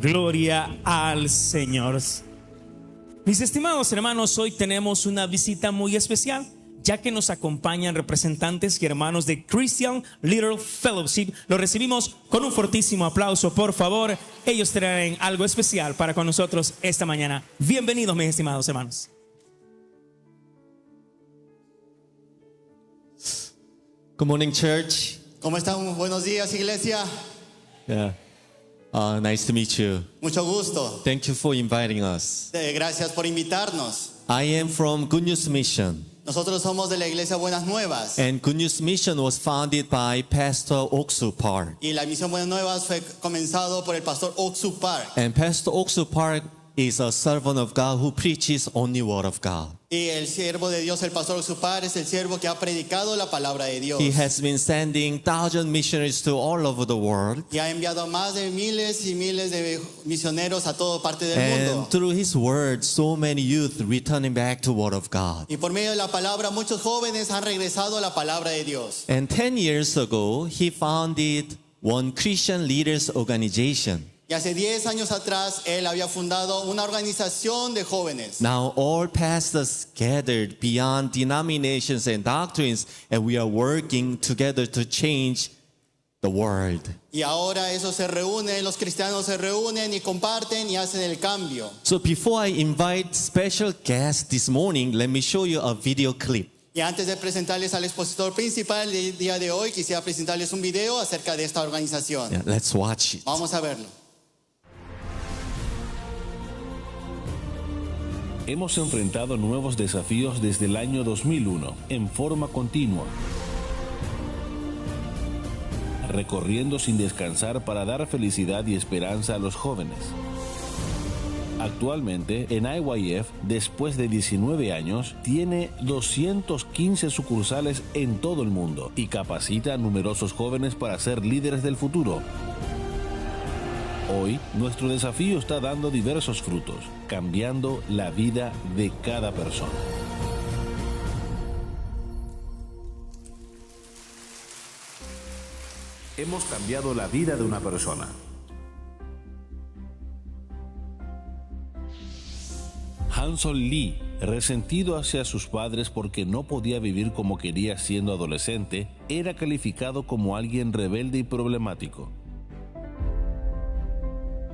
Gloria al Señor. Mis estimados hermanos, hoy tenemos una visita muy especial, ya que nos acompañan representantes y hermanos de Christian Little Fellowship. Los recibimos con un fortísimo aplauso, por favor. Ellos traen algo especial para con nosotros esta mañana. Bienvenidos, mis estimados hermanos. Good morning, church. ¿Cómo están? Buenos días, iglesia. Yeah. Nice to meet you. Mucho gusto. Thank you for inviting us. Gracias por invitarnos. I am from Good News Mission. Nosotros somos de la iglesia Buenas Nuevas. And Good News Mission was founded by Pastor Oksu Park. Y la misión Buenas Nuevas fue comenzado por el pastor Oksu Park. And Pastor Oksu Park is a servant of God who preaches only word of God. Y el siervo de Dios, el pastor Oksu Park, es el siervo que ha predicado la palabra de Dios. He has been sending thousands of missionaries to all over the world. Y ha enviado a más de miles y miles de misioneros a toda parte del And mundo. through his word, so many youth returning back to word of God. Y por medio de la palabra, muchos jóvenes han regresado a la palabra de Dios. And 10 years ago, he founded one Christian leaders organization. Y hace 10 años atrás, él había fundado una organización de jóvenes. Now all pastors gathered beyond denominations and doctrines, and we are working together to change the world. Y ahora eso se reúne, los cristianos se reúnen y comparten y hacen el cambio. So before I invite special guests this morning, let me show you a video clip. Y antes de presentarles al expositor principal del día de hoy, quisiera presentarles un video acerca de esta organización. Yeah, let's watch it. Vamos a verlo. Hemos enfrentado nuevos desafíos desde el año 2001, en forma continua, recorriendo sin descansar para dar felicidad y esperanza a los jóvenes. Actualmente, en IYF, después de 19 años, tiene 215 sucursales en todo el mundo y capacita a numerosos jóvenes para ser líderes del futuro. Hoy, nuestro desafío está dando diversos frutos, cambiando la vida de cada persona. Hemos cambiado la vida de una persona. Hanson Lee, resentido hacia sus padres porque no podía vivir como quería siendo adolescente, era calificado como alguien rebelde y problemático.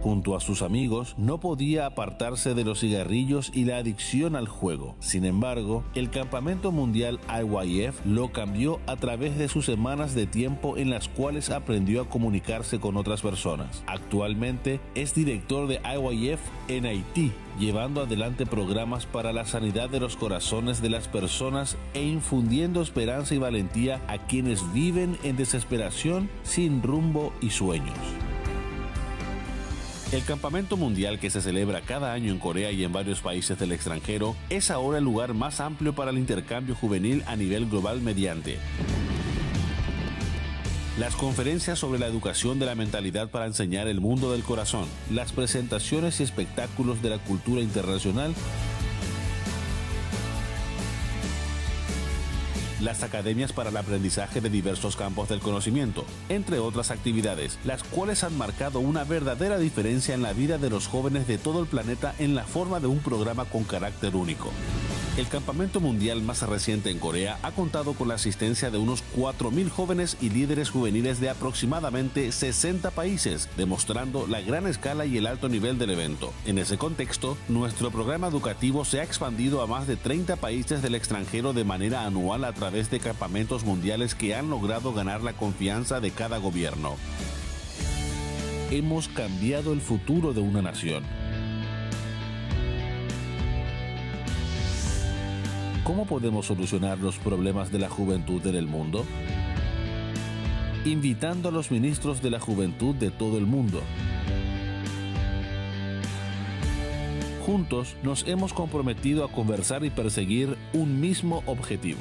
Junto a sus amigos, no podía apartarse de los cigarrillos y la adicción al juego. Sin embargo, el campamento mundial IYF lo cambió a través de sus semanas de tiempo en las cuales aprendió a comunicarse con otras personas. Actualmente es director de IYF en Haití, llevando adelante programas para la sanidad de los corazones de las personas e infundiendo esperanza y valentía a quienes viven en desesperación, sin rumbo y sueños. El campamento mundial, que se celebra cada año en Corea y en varios países del extranjero, es ahora el lugar más amplio para el intercambio juvenil a nivel global mediante las conferencias sobre la educación de la mentalidad para enseñar el mundo del corazón, las presentaciones y espectáculos de la cultura internacional, las academias para el aprendizaje de diversos campos del conocimiento, entre otras actividades, las cuales han marcado una verdadera diferencia en la vida de los jóvenes de todo el planeta en la forma de un programa con carácter único. El campamento mundial más reciente en Corea ha contado con la asistencia de unos 4.000 jóvenes y líderes juveniles de aproximadamente 60 países, demostrando la gran escala y el alto nivel del evento. En ese contexto, nuestro programa educativo se ha expandido a más de 30 países del extranjero de manera anual a través de campamentos mundiales que han logrado ganar la confianza de cada gobierno. Hemos cambiado el futuro de una nación. ¿Cómo podemos solucionar los problemas de la juventud en el mundo? Invitando a los ministros de la juventud de todo el mundo. Juntos nos hemos comprometido a conversar y perseguir un mismo objetivo.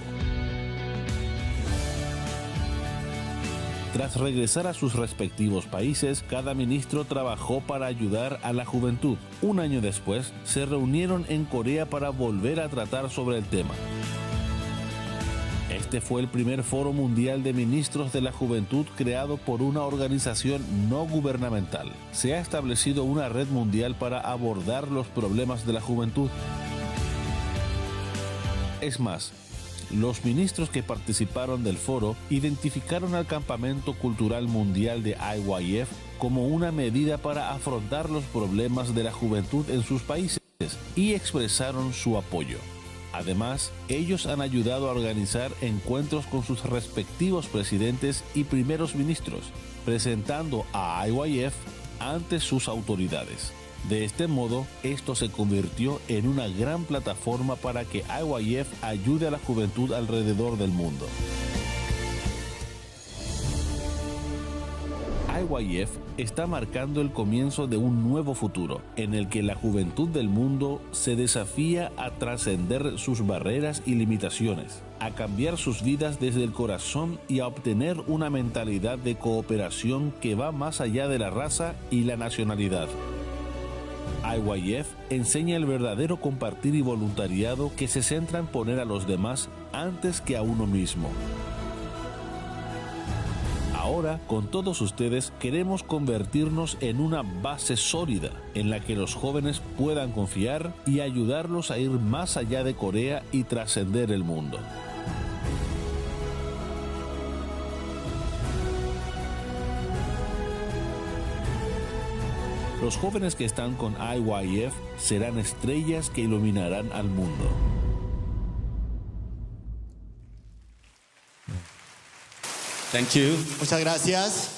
Tras regresar a sus respectivos países, cada ministro trabajó para ayudar a la juventud. Un año después, se reunieron en Corea para volver a tratar sobre el tema. Este fue el primer foro mundial de ministros de la juventud creado por una organización no gubernamental. Se ha establecido una red mundial para abordar los problemas de la juventud. Es más, los ministros que participaron del foro identificaron al Campamento Cultural Mundial de IYF como una medida para afrontar los problemas de la juventud en sus países y expresaron su apoyo. Además, ellos han ayudado a organizar encuentros con sus respectivos presidentes y primeros ministros, presentando a IYF ante sus autoridades. De este modo, esto se convirtió en una gran plataforma para que IYF ayude a la juventud alrededor del mundo. IYF está marcando el comienzo de un nuevo futuro, en el que la juventud del mundo se desafía a trascender sus barreras y limitaciones, a cambiar sus vidas desde el corazón y a obtener una mentalidad de cooperación que va más allá de la raza y la nacionalidad. IYF enseña el verdadero compartir y voluntariado que se centra en poner a los demás antes que a uno mismo. Ahora, con todos ustedes, queremos convertirnos en una base sólida en la que los jóvenes puedan confiar y ayudarlos a ir más allá de Corea y trascender el mundo. Los jóvenes que están con IYF serán estrellas que iluminarán al mundo. Thank you. Muchas gracias.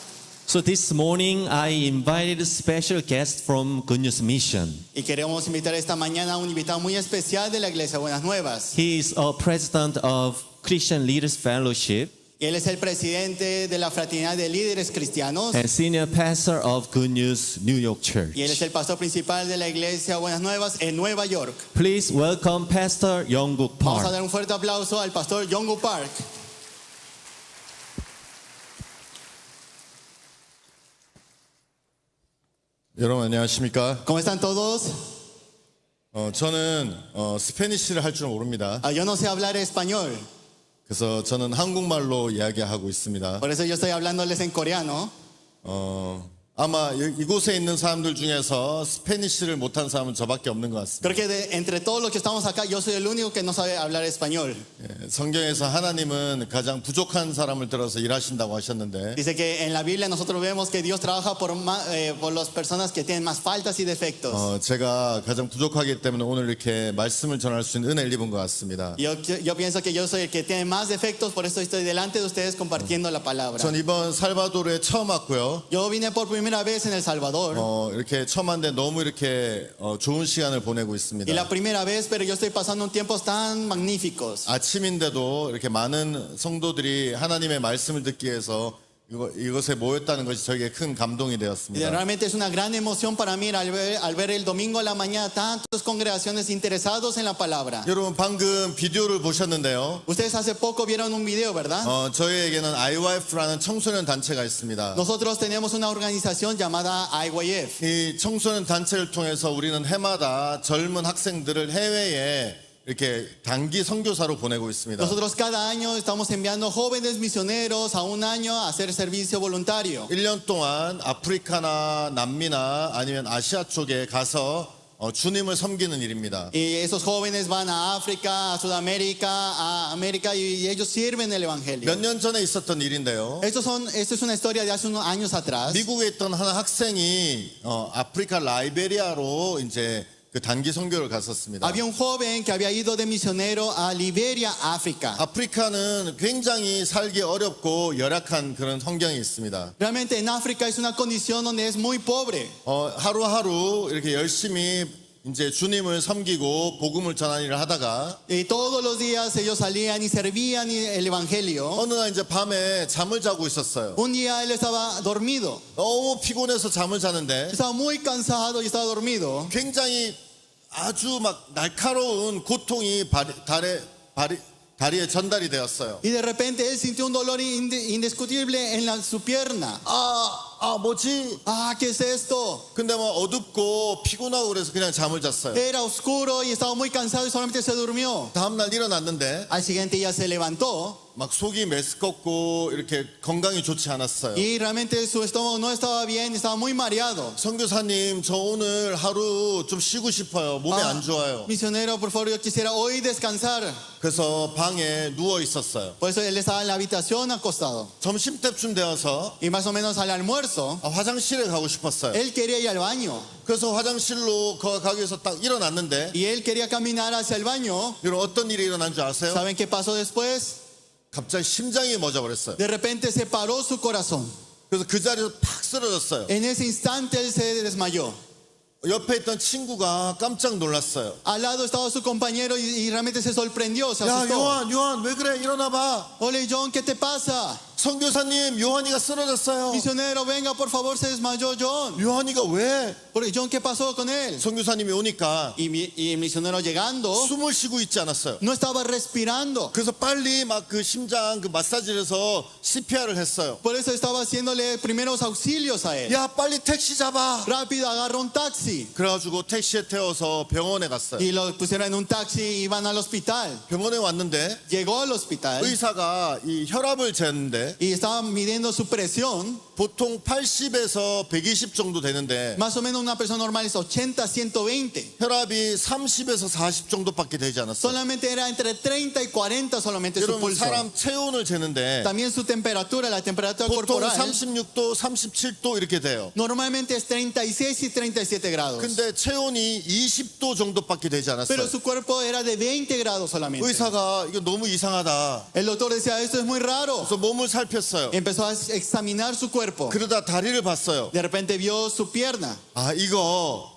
So this morning I invited a special guest from Good News Mission. Y queremos invitar esta mañana a un invitado muy especial de la Iglesia Buenas Nuevas. He is a president of Christian Leaders Fellowship Y él es el presidente de la Fraternidad de Líderes Cristianos. and senior pastor of Good News New York Church. Y él es el pastor principal de la Iglesia Buenas Nuevas en Nueva York. Please welcome Pastor Young-Guk Vamos a Park. dar un fuerte aplauso al pastor Young-Guk Park. 여러분 안녕하십니까? ¿Cómo están todos? 저는 스페니쉬를 할 줄 모릅니다. Yo no sé hablar español, 그래서 저는 한국말로 이야기하고 있습니다. por eso yo estoy hablándoles en coreano. 아마 이곳에 있는 사람들 중에서 스페니쉬를 못한 사람은 저밖에 없는 것 같습니다. Creo que entre todos los que estamos acá, yo soy el único que no sabe hablar español. 성경에서 하나님은 가장 부족한 사람을 들어서 일하신다고 하셨는데 Dice que en la Biblia nosotros vemos que Dios trabaja por las personas que tienen más faltas y defectos. 제가 가장 부족하기 때문에 오늘 이렇게 말씀을 전할 수 있는 은혜를 입은 것 같습니다. Yo pienso que yo soy el que tiene más defectos, por eso estoy delante de ustedes compartiendo la palabra. 전 이번 살바도르에 처음 왔고요. Yo vine por primera vez en El Salvador. 이렇게 처음 왔는데 너무 이렇게 좋은 시간을 보내고 있습니다. Y la primera vez, pero yo estoy pasando un tiempos tan magníficos. 아침인데도 이렇게 많은 성도들이 하나님의 말씀을 듣기 위해서 이것에 모였다는 것이 저에게 큰 감동이 Y 되었습니다. realmente es una gran emoción para mí al ver el domingo a la mañana tantas congregaciones interesados en la palabra. 여러분 방금 비디오를 보셨는데요. Ustedes hace poco vieron un video, ¿verdad? 저희에게는 IYF라는 청소년 단체가 있습니다. Nosotros tenemos una organización llamada IYF. 이 청소년 단체를 통해서 우리는 해마다 젊은 학생들을 해외에 이렇게 단기 선교사로 보내고 있습니다. Nosotros cada año estamos enviando jóvenes misioneros a un año a hacer servicio voluntario. 1년 동안 아프리카나 남미나 아니면 아시아 쪽에 가서 주님을 섬기는 일입니다. Y esos jóvenes van a África, a Sudamérica, a América y ellos sirven el evangelio. 몇 년 전에 있었던 일인데요. Esto es una historia de hace unos años atrás. 미국에 있던 한 학생이 아프리카 라이베리아로 이제 그 단기 선교를 갔었습니다. Había un joven que había ido de misionero a Liberia, África. 아프리카는 굉장히 살기 어렵고 열악한 그런 환경이 있습니다. Realmente en África es una condición donde es muy pobre. 하루하루 이렇게 열심히 이제 주님을 섬기고 복음을 전하는 일을 하다가 Y todos los días ellos salían y servían el evangelio. 어느 날 이제 밤에 잠을 자고 있었어요. Un día él estaba dormido. 너무 피곤해서 잠을 자는데 Estaba muy cansado y estaba dormido. 굉장히 아주 막 날카로운 고통이 다리에 전달이 되었어요. Y de repente él sintió un dolor indiscutible en su pierna. 뭐지? ¿Qué es esto? 근데 막 어둡고 피곤하고 그래서 그냥 잠을 잤어요. Era oscuro y estaba muy cansado y solamente se durmió. 다음날 일어났는데 Al siguiente día se levantó 막 속이 메스껍고 이렇게 건강이 좋지 않았어요. Y realmente su estómago no estaba bien, estaba muy mareado. 선교사님, 저 오늘 하루 좀 쉬고 싶어요. 몸이 안 좋아요. Misionero, por favor, yo quisiera hoy descansar. 그래서 방에 누워 있었어요. Por eso él estaba en la habitación acostado. 점심 때쯤 되어서 Y más o menos al almuerzo, 화장실에 가고 싶었어요. él quería ir al baño. 그래서 화장실로 가기 위해서 딱 일어났는데 Y él quería caminar hacia el baño. 여러분 어떤 일이 일어난 줄 아세요? ¿Saben qué pasó después? 갑자기 심장이 멎어버렸어요. De repente se paró su corazón. 그래서 그 자리에서 팍 쓰러졌어요. En ese instante él se desmayó. 옆에 있던 친구가 깜짝 놀랐어요. Al lado estaba su compañero y realmente se sorprendió, se 야, asustó. 요한 왜 그래? 일어나 봐. Ole, John, ¿qué te pasa? 선교사님, 요한이가 쓰러졌어요. Misionero, venga, por favor, se desmayó John. 요한이가 왜? Porque John, ¿qué pasó con él? 선교사님이 오니까 Y el misionero llegando, 숨을 쉬고 있지 않았어요. no estaba respirando. 그래서 빨리 막 그 심장 그 마사지를 해서 CPR을 했어요. Por eso estaba haciéndole primeros auxilios a él. 야, 빨리 택시 잡아. Rápido, agarró un taxi. 그래가지고 택시에 태워서 병원에 갔어요. Y lo pusieron en un taxi y iban al hospital. 병원에 왔는데 Llegó al hospital 의사가 이 혈압을 쟀는데 y estaban midiendo su presión. 보통 80에서 120 정도 되는데 Más o menos una persona normal es 80, 120. 혈압이 30에서 40 정도밖에 되지 않았어요. Solamente era entre 30 y 40 solamente su 여러분 pulso. 사람 체온을 재는데 También su temperatura, la temperatura 보통 corporal, 36도, 37도 이렇게 돼요. normalmente es 36 y 37 grados. 근데 체온이 20도 정도밖에 되지 않았어요. Pero su cuerpo era de 20 grados solamente. 의사가 이거 너무 이상하다. El doctor decía, esto es muy raro. 그래서 몸을 살폈어요. Empezó a examinar su cuerpo. 그러다 다리를 봤어요. De repente vio su pierna. 아, 이거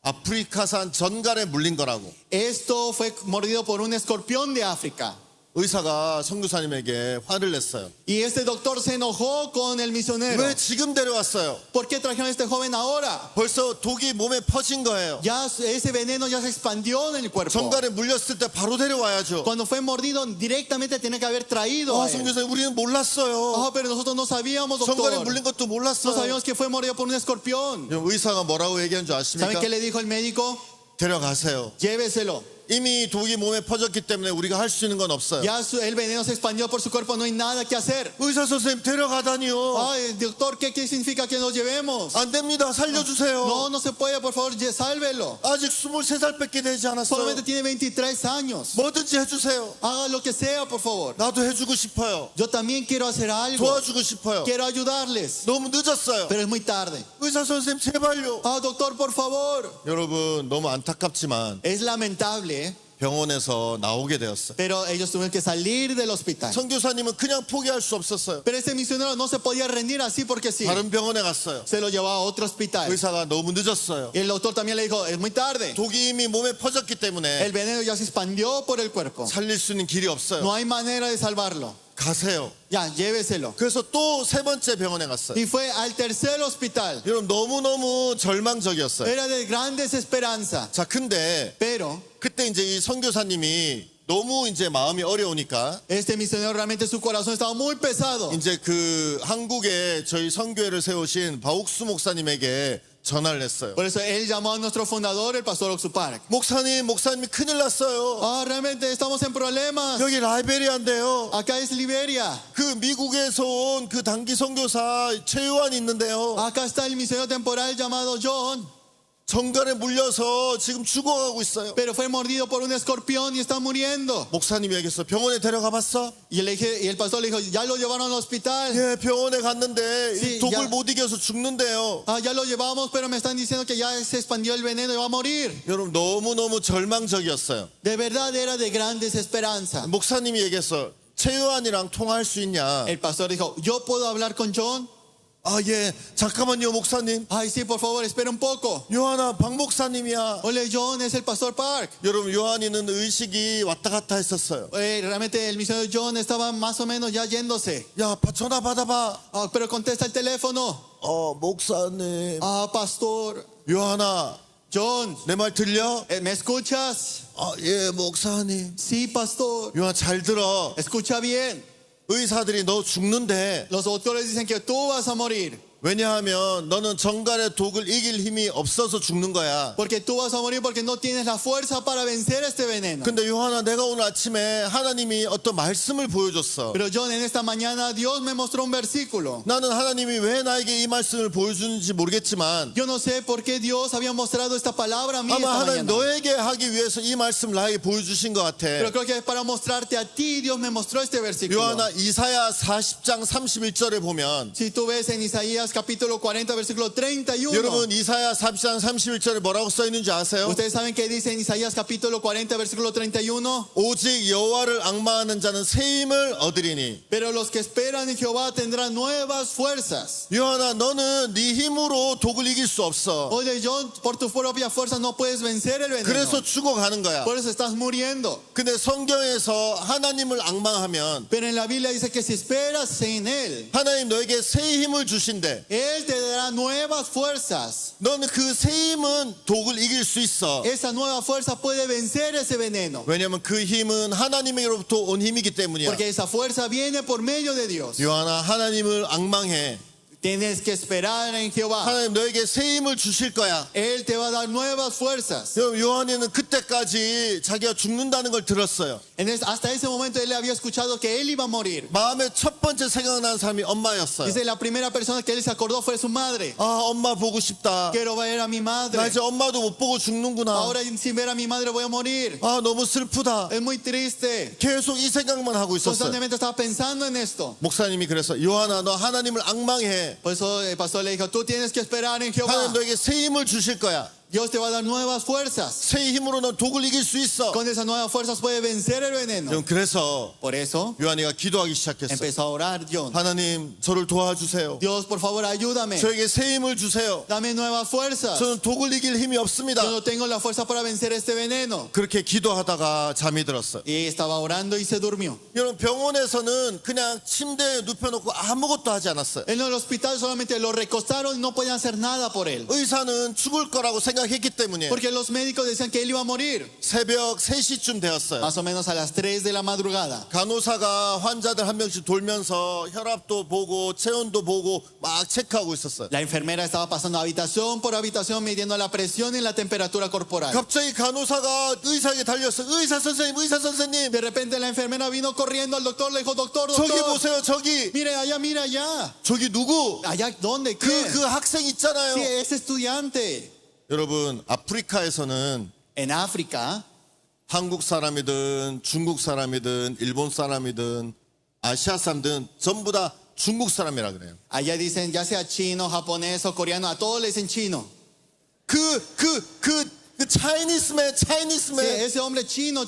아프리카산 전갈에 물린 거라고. Esto fue mordido por un escorpión de África. 의사가 선교사님에게 화를 냈어요. Y este doctor se enojó con el misionero. 왜 지금 데려왔어요? ¿Por qué trajeron a este joven ahora? 벌써 독이 몸에 퍼진 거예요. Ya ese veneno ya se expandió en el cuerpo. 전갈에 물렸을 때 바로 데려와야죠. Cuando fue mordido, directamente tenía que haber traído a él. 선교사님, 우리는 몰랐어요. Pero nosotros no sabíamos, 전갈에 doctor. 물린 것도 No 몰랐어요. sabíamos que fue mordido por un escorpión. 의사가 뭐라고 얘기한 줄 ¿Saben 아십니까? qué le dijo el médico? 데려가세요. Lléveselo. 이미 독이 몸에 퍼졌기 때문에 우리가 할 수 있는 건 없어요. Ya el veneno se expandió por su cuerpo, no hay nada que hacer. 의사 선생님 데려가다니요. Ay, doctor, ¿qué significa que nos llevemos? 안 됩니다. 살려주세요. No se puede, por favor, sálvelo. 아직 23살밖에 되지 않았어요. Solamente tiene 23 años. 뭐든지 해주세요. Haga lo que sea, por favor. 나도 해주고 싶어요. Yo también quiero hacer algo. 도와주고 싶어요. Quiero ayudarles. 너무 늦었어요. Pero es muy tarde. 의사 선생님 제발요. Doctor, por favor. 여러분 너무 안타깝지만 Es lamentable, 병원에서 나오게 되었어요. pero ellos tuvieron que salir del hospital. 선교사님은 그냥 포기할 수 없었어요. Pero este misionero no se podía rendir así porque sí. 다른 병원에 갔어요. Se lo llevó a otro hospital. 의사가 너무 늦었어요. Y el doctor también le dijo, es muy tarde. 독이 이미 몸에 퍼졌기 때문에 El veneno ya se expandió por el cuerpo. 살릴 수 있는 길이 없어요. No hay manera de salvarlo. 가세요. Ya, lléveselo. 그래서 또 세 번째 병원에 갔어요. Y fue al tercer hospital. 여러분 너무너무 절망적이었어요. Era de gran desesperanza. 자, 근데 Pero 그때 이제 이 선교사님이 너무 이제 마음이 어려우니까 este misionero realmente su corazón estaba muy pesado. 이제 그 한국에 저희 선교회를 세우신 바옥수 목사님에게 전화를 했어요. Por eso él llamó a nuestro fundador, el pastor Oxupark. 목사님이 큰일 났어요. Realmente estamos en problemas. 여기 라이베리아인데요. Acá es Liberia. 그 미국에서 온 그 단기 선교사 최요한이 있는데요. Acá está el misionero temporal llamado John. 전갈에 물려서 지금 죽어가고 있어요. Pero fue mordido por un escorpión y está muriendo. 목사님이 얘기했어. 병원에 데려가 봤어? Y el pastor le dijo, ya lo llevaron al hospital. 예, 병원에 갔는데 Sí, 이 독을 ya. 못 이겨서 죽는데요. Ya lo llevamos, pero me están diciendo que ya se expandió el veneno y va a morir. 여러분 너무너무 절망적이었어요. De verdad era de gran desesperanza. 목사님이 얘기했어. 최요한이랑 통화할 수 있냐? El pastor dijo, ¿yo puedo hablar con John? 예, 잠깐만요, 목사님. Ay, sí, por favor, espera un poco. 요한아, 박 목사님이야. Ole, John es el pastor Park. 여러분, 요한이는 의식이 왔다 갔다 했었어요. Realmente el misionero John estaba más o menos ya yéndose. 야, 전화 받아봐. Pero contesta el teléfono. 목사님. Pastor. 요한아, John, 내 말 들려? ¿me escuchas? 예, 목사님. Sí, pastor. 요한 잘 들어. Escucha bien. 의사들이 너 죽는데 Los doctores dicen que tú vas a morir. 왜냐하면 너는 정갈의 독을 이길 힘이 없어서 죽는 거야. Porque tú vas a morir porque no tienes la fuerza para vencer este veneno. 근데 요한아, 내가 오늘 아침에 하나님이 어떤 말씀을 보여줬어. Pero John, en esta mañana Dios me mostró un versículo. 나는 하나님이 왜 나에게 이 말씀을 보여주는지 모르겠지만 Yo no sé por qué Dios había mostrado esta palabra a mí 아마 esta 하나님 mañana. 너에게 하기 위해서 이 말씀 나에게 보여주신 것 같아. Pero creo que es para mostrarte a ti, Dios me mostró este versículo. 요한아, 이사야 40장 31절에 보면 Si tú ves en Isaías capítulo 40 versículo 31. 여러분 이사야 40장 31절에 뭐라고 써 있는지 아세요? Ustedes saben qué dice en Isaías capítulo 40 versículo 31. 오직 여호와를 앙망하는 자는 새 힘을 얻으리니. Pero los que esperan en Jehová tendrán nuevas fuerzas. 요한아, 너는 네 힘으로 독을 이길 수 없어. Oye, John, por tu propia fuerza no puedes vencer el veneno. 그래서 죽어가는 거야. Por eso estás muriendo. 근데 성경에서 하나님을 앙망하면 Pero en la Biblia dice que si esperas en Él, 하나님 너에게 새 힘을 주신대. Él te dará nuevas fuerzas. 너는 그 새 힘은 독을 이길 수 있어. Esa nueva fuerza puede vencer ese veneno. 왜냐하면 그 힘은 하나님에게로부터 온 힘이기 때문이야. Porque esa fuerza viene por medio de Dios. 요한아, 하나님을 앙망해. Tienes que esperar en Jehová. 하나님 너에게 새 힘을 주실 거야. Él te va a dar nuevas fuerzas. 요한이는 그때까지 자기가 죽는다는 걸 들었어요. Hasta ese momento él había escuchado que él iba a morir. 마음에 첫 번째 생각나는 사람이 엄마였어요. Dice la primera persona que él se acordó fue su madre. 아, 엄마 보고 싶다. Quiero ver a mi 나 madre. 이제 엄마도 못 보고 죽는구나. Ahora sin ver a mi madre voy a morir. 아, 너무 슬프다. Es muy triste. 계속 이 생각만 하고 있었어요. Constantemente estaba pensando en esto. 목사님이 그래서 요한아, 너 하나님을 앙망해. Por eso el pastor le dijo, tú tienes que esperar en Jehová. 하나님 너에게 새 힘을 주실 거야. Dios te va a dar nuevas fuerzas. 새 힘으로 넌 독을 이길 수 있어. Con esas nuevas fuerzas puede vencer el veneno. 그래서 Por eso 요한이가 기도하기 시작했어. empezó a orar John. 하나님, 저를 도와주세요. Dios, por favor, ayúdame. 저에게 새 힘을 주세요. Dame nuevas fuerzas. 저는 독을 이길 힘이 없습니다. Yo no tengo la fuerza para vencer este veneno. 그렇게 기도하다가 잠이 들었어요. Y estaba orando y se durmió. 여러분, 병원에서는 그냥 침대에 눕혀놓고 아무것도 하지 않았어요. En el hospital solamente lo recostaron y no podían hacer nada por él. 의사는 죽을 거라고 생각했기 때문에 Porque los médicos decían que él iba a morir. 새벽 3시쯤 되었어요. Más o menos a las 3 de la madrugada. 간호사가 환자들 한 명씩 돌면서 혈압도 보고 체온도 보고 막 체크하고 있었어요. La enfermera estaba pasando habitación por habitación midiendo la presión y la temperatura corporal. 갑자기 간호사가 의사에게 달려서 의사 선생님. De repente la enfermera vino corriendo al doctor, le dijo, doctor, 저기 doctor, 보세요, 저기. mire allá, mira allá. 저기 누구? Allá, ¿dónde? 그 ¿Qué? 학생 있잖아요. Sí, ese estudiante. 여러분, 아프리카에서는 En África, 한국 사람이든 중국 사람이든 일본 사람이든 아시아 사람들은 전부 다 중국 사람이라 그래요. allá dicen, ya sea chino, japonés o coreano, a todos le dicen chino. 그 차이니스맨. Sí, ese hombre chino.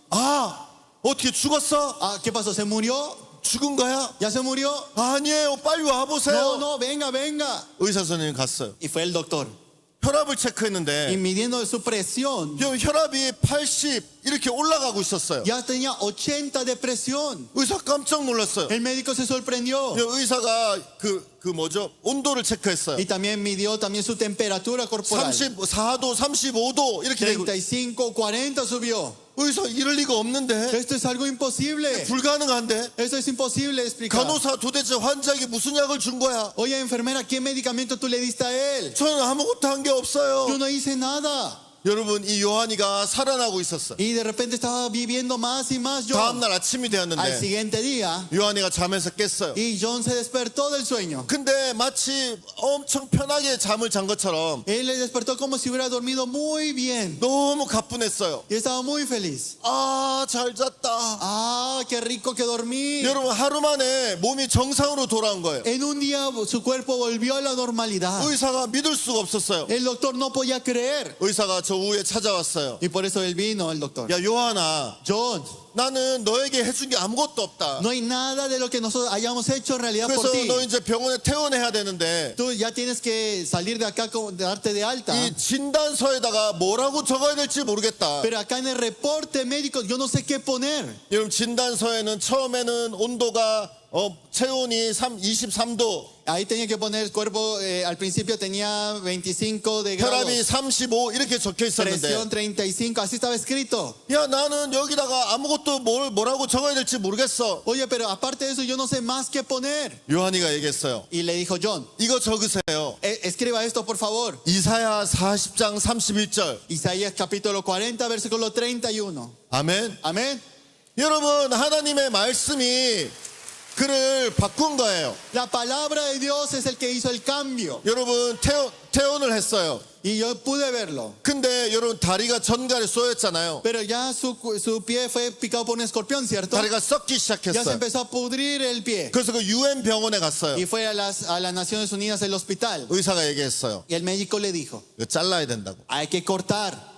아, 어떻게 죽었어? Ah, ¿qué pasó? ¿Se murió? 죽은 거야? ¿Ya se murió? 아니에요, 빨리 와보세요. No, venga. 의사 선생님 갔어요. Y fue el doctor. 혈압을 Y 체크했는데 midiendo su presión, 혈압이 80 이렇게 올라가고 있었어요. ya tenía 80 de presión. 의사 깜짝 놀랐어요. El médico se sorprendió. 의사가 온도를 체크했어요. Y también midió también su temperatura corporal. 34도, 35도 이렇게 되고 35, 40 subió. 의사 이럴 리가 없는데 Esto es algo imposible. 불가능한데 Esto es imposible de explicar. 간호사 도대체 환자에게 무슨 약을 준 거야? Oye, enfermera, ¿qué medicamento tú le diste a él? 저는 아무것도 한 게 없어요. Yo no hice nada. 여러분, 이 요한이가 살아나고 있었어요. Y de repente estaba viviendo más y más John. 다음날 아침이 Al 되었는데 siguiente día, 요한이가 잠에서 깼어요. y John se despertó del sueño. 근데 마치 엄청 편하게 잠을 잔 것처럼 Él le despertó como si hubiera dormido muy bien. 너무 가뿐했어요. Y estaba muy feliz. 아, 잘 잤다. Ah, qué rico que dormí. 여러분, 하루 만에 몸이 정상으로 돌아온 거예요. En un día su cuerpo volvió a la normalidad. 의사가 믿을 수가 없었어요. El doctor no podía creer. 의사가 저 후에 찾아왔어요. Y por eso él vino, el doctor. 야, 요한아, John, 나는 너에게 해준 게 아무것도 없다. no hay nada de lo que nosotros hayamos hecho en realidad por 그래서 ti. 너 이제 병원에 퇴원해야 되는데 Tú ya tienes que salir de acá, darte de alta. 이 진단서에다가 뭐라고 적어야 될지 모르겠다. Pero acá en el reporte médico yo no sé qué poner. 여러분, 진단서에는 처음에는 온도가 체온이 23도, Ahí tenía que poner el cuerpo, al principio tenía 25 de 혈압이 grados, 35 이렇게 적혀 있었는데, presión 35, así estaba escrito. 야 나는 여기다가 아무것도 뭐라고 적어야 될지 모르겠어. Oye, pero aparte de eso yo no sé más qué poner. 요한이가 얘기했어요. Y le dijo John, 이거 적으세요. escriba esto por favor. 이사야 40장 31절. Isaías capítulo 40, versículo 31. 아멘. Amén. 여러분, 하나님의 말씀이 그를 바꾼 거예요. La palabra de Dios es el que hizo el cambio. 여러분, 퇴원을 했어요. Y yo pude verlo. 근데 여러분, 다리가 전갈에 쏘였잖아요. Pero ya su pie fue picado por un escorpión, ¿cierto? 다리가 썩기 Ya se 시작했어요. empezó a pudrir el pie. 그래서 그 UN 병원에 갔어요. Y fue a las Naciones Unidas el hospital. 의사가 얘기했어요. Y el médico le dijo, 이거 잘라야 된다고. hay que cortar.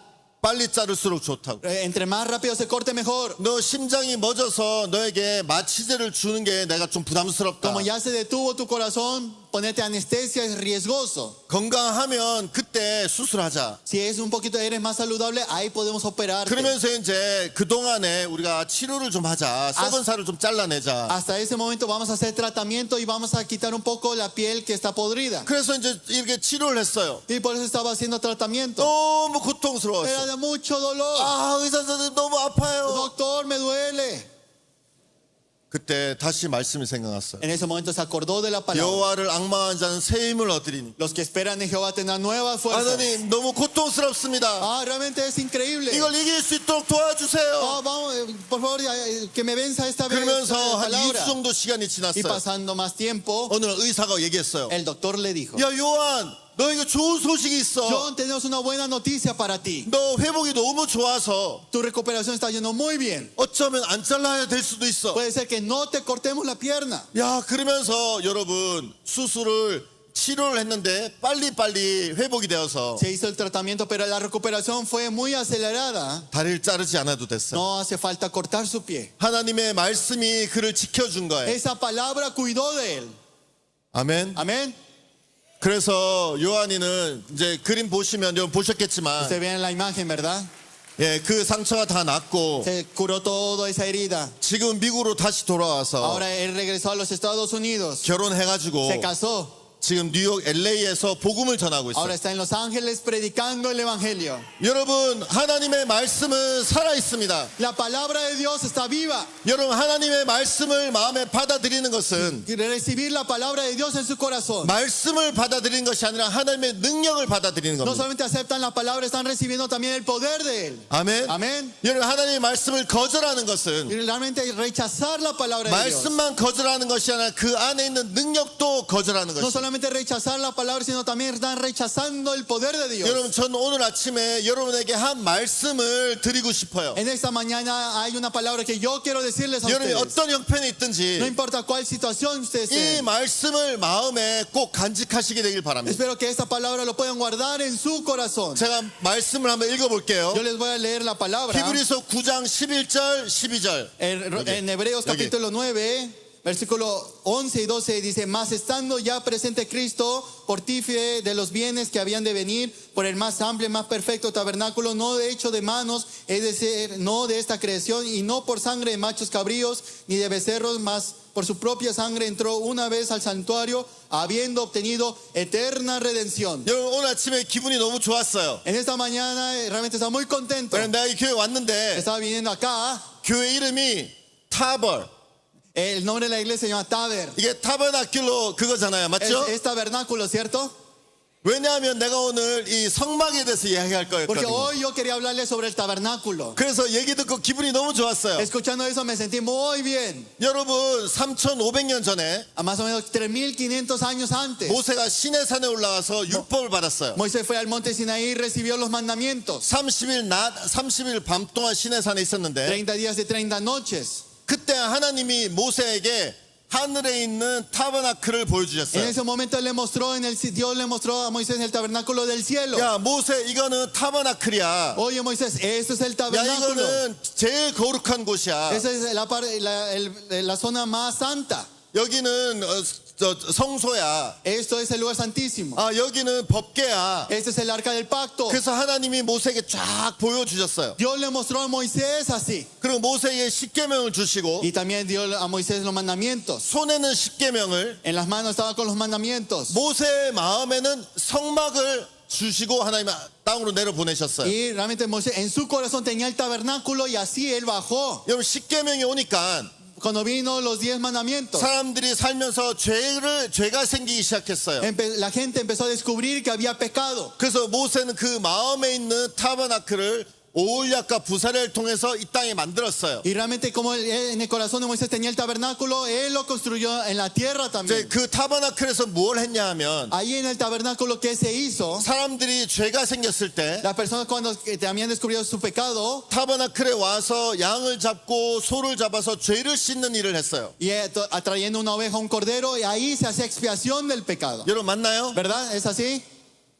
빨리 자를수록 좋다고. Entre más rápido se corte, mejor. 너 심장이 멎어서 너에게 마취제를 주는 게 내가 좀 부담스럽다. Como ya se detuvo tu corazón, ponerte anestesia es riesgoso. 건강하면 그때 수술하자. Si es un poquito, eres más saludable, ahí podemos operarte. 그러면서 이제 그동안에 우리가 치료를 좀 하자. 썩은 살을 좀 잘라내자. Hasta ese momento vamos a hacer tratamiento y vamos a quitar un poco la piel que está podrida. 그래서 이제 이렇게 치료를 했어요. Y por eso estaba haciendo tratamiento. 너무 Era 고통스러웠어. de mucho dolor. 아, 의사 선생님 너무 아파요. Doctor, me duele. 그때 다시 말씀이 생각났어요. En ese momento se acordó de la palabra. 여호와를 앙망한 자는 새 힘을 얻으리니. Los que esperan en Jehová tendrán nuevas fuerzas. 하나님 너무 고통스럽습니다. Ah, realmente es increíble. 이걸 이길 수 있도록 도와주세요. Ah, vamos, por favor, que me venza esta vez. 그러면서 한 2주 palabra. 정도 시간이 Y 지났어요. pasando más tiempo, 오늘 의사가 얘기했어요. el doctor le dijo, 야 요한, 너에게 좋은 소식이 있어. John, tenemos una buena noticia para ti. 너 회복이 너무 좋아서 Tu recuperación está yendo muy bien. 어쩌면 안 잘라야 될 수도 있어. Puede ser que no te cortemos la pierna. 야, 그러면서 여러분 치료를 했는데 빨리 회복이 되어서 Se hizo el tratamiento, pero la recuperación fue muy acelerada. 다리를 자르지 않아도 됐어요. No hace falta cortar su pie. 하나님의 말씀이 그를 지켜준 거예요. Esa palabra cuidó de él. 아멘. Amén. 그래서 요한이는 이제 그림 보시면 여러분 보셨겠지만 Ustedes ven la imagen, ¿verdad? 예, 그 상처가 다 났고 Se curó toda esa herida. 지금 미국으로 다시 돌아와서 Ahora él regresó a los Estados Unidos. 결혼해가지고 Se casó. 지금 뉴욕 LA에서 복음을 전하고 Ahora 있어요. está en Los Ángeles predicando el Evangelio. 여러분 하나님의 말씀은 살아 있습니다. La palabra de Dios está viva. 여러분 하나님의 말씀을 마음에 받아들이는 것은 Y recibir la palabra de Dios en su corazón. 말씀을 받아들이는 것이 아니라 하나님의 능력을 받아들이는 No 겁니다. solamente aceptan la palabra, están recibiendo también el poder de él. 아멘. Amén. 여러분 하나님의 말씀을 거절하는 Y 것은 realmente rechazar la palabra de Dios. 말씀만 거절하는 것이 아니라 그 안에 있는 능력도 거절하는 No 것입니다. solamente rechazar la palabra, sino también están rechazando el poder de Dios. 여러분 전 오늘 아침에 여러분에게 한 말씀을 드리고 싶어요. En esta mañana hay una palabra que yo quiero decirles a 여러분이 ustedes. 어떤 형편에 No 있든지 importa cuál situación ustedes 이 estén. 말씀을 마음에 꼭 간직하시게 되길 바랍니다. Espero que esta palabra lo puedan guardar en su corazón. 제가 말씀을 한번 읽어볼게요. Yo les voy a leer la palabra. 히브리서 9장 11절 12절. En Hebreos 여기. capítulo 9, versículo 11 y 12 dice, mas estando ya presente Cristo, portífice de los bienes que habían de venir, por el más amplio y más perfecto tabernáculo, no de hecho de manos, es decir, no de esta creación, y no por sangre de machos cabríos, ni de becerros, mas por su propia sangre entró una vez al santuario, habiendo obtenido eterna redención. 여러분 오늘 아침에 기분이 너무 좋았어요. En esta mañana realmente estaba muy contento. 왜냐면 내가 이 교회 왔는데 Estaba viniendo acá. 교회 이름이 타벌. El nombre de la iglesia se llama Taber. 이게 타버나클로 그거잖아요. 맞죠? Es tabernáculo, ¿cierto? 왜냐하면 내가 오늘 이 성막에 대해서 이야기할 Porque 거였거든요. hoy yo quería hablarles sobre el tabernáculo. 그래서 얘기 듣고 기분이 너무 좋았어요. Escuchando eso me sentí muy bien. 여러분 3,500년 전에 A más o menos 3.500 años antes, 모세가 시내산에 올라가서 율법을 받았어요. Moisés fue al monte Sinaí y recibió los mandamientos. 30일 밤 동안 시내산에 있었는데 30 días de 30 noches. 그때 하나님이 모세에게 하늘에 있는 타버나클을 En 보여주셨어요. ese momento Dios le mostró a Moisés el tabernáculo del cielo. 야 모세 이거는 타버나클이야. Oye Moisés, esto es el 야 tabernáculo. 이거는 제일 거룩한 곳이야. Esa es la zona más santa. 여기는 성소야. Esto es el lugar santísimo. 아, 여기는 법궤야. Este es el arca del pacto. 그래서 하나님이 모세에게 쫙 보여주셨어요. Dios le mostró a Moisés así. 그리고 모세에게 십계명을 주시고 Y también dio a Moisés los mandamientos. 손에는 십계명을, En las manos estaba con los mandamientos. 모세의 마음에는 성막을 주시고 하나님 땅으로 내려 보내셨어요. Y realmente Moisés en su corazón tenía el tabernáculo y así él bajó. 여러분 십계명이 오니까 Cuando vino los 10 mandamientos, 사람들이 살면서 죄가 생기기 시작했어요. la gente empezó a descubrir que había pecado. 그래서 모세는 그 마음에 있는 타버나클을 오홀약과 부사를 통해서 이 땅에 만들었어요. Y realmente como en el corazón de Moisés tenía el tabernáculo, él lo construyó en la tierra 이제 también. 그 타버나클에서 뭘 했냐 하면 Ahí en el tabernáculo que se hizo, 사람들이 죄가 생겼을 때 las personas cuando habían descubierto su pecado 타버나클에 와서 양을 잡고 소를 잡아서 죄를 씻는 일을 했어요. y atrayendo una oveja, un cordero, y ahí se hacía expiación del pecado. 여러분 맞나요? ¿Verdad? ¿Es así?